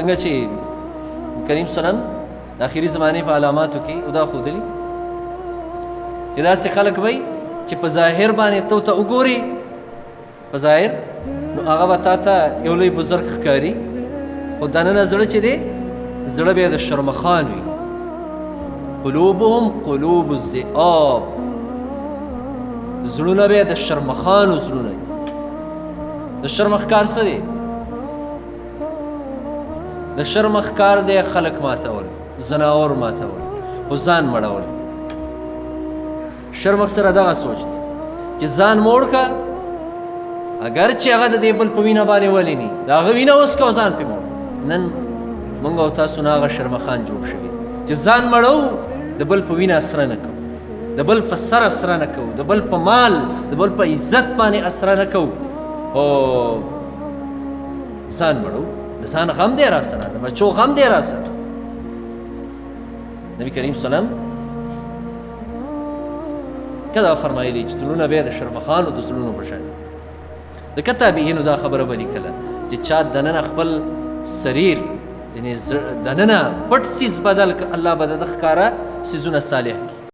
څنګه چې کریم سلام د آخري زمانې په علاماتو کې دا ښودلي چې داسې خلک وی چې په ظاهر باندې تو ته وګوري په ظاهر نو هغه به تا ته یو لوی بزرګ ښکاري خو دننه زړه چې دی زړه به یې د شرمخان وي قلوبهم قلوب الذئاب زړونه به یې د شرمخانو زړونه د شرمخ کار څه دی د شرمخ کار دی خلک ماتول زناور ماتول خو ځان مړول شرمخ سره دغه سوچ دی چې ځان موړ که اگر چې هغه د دې بل په وینه باندې ولیني د هغه وینه وڅکه او ځان پې موړ نن موږ او تاسو نه هغه شرمخان جوړ شوي چې ځان مړو د بل په وینه اسره نه کوو د بل په سر اسره نه کوو د بل په مال د بل په عزت باندې اسره نه کوو او ځان مړو د ځان غم دی را سره د بچو غم دی را سره نبی کریم سلام کدا فرمایلی چې زړونه به د شرمخانو د زړونو په شان د کتابینو دا خبره به لیکله چې چا دننه خپل سریر یعنی دننه پټ سیز بدل که الله به د ښکاره سیزونه صالح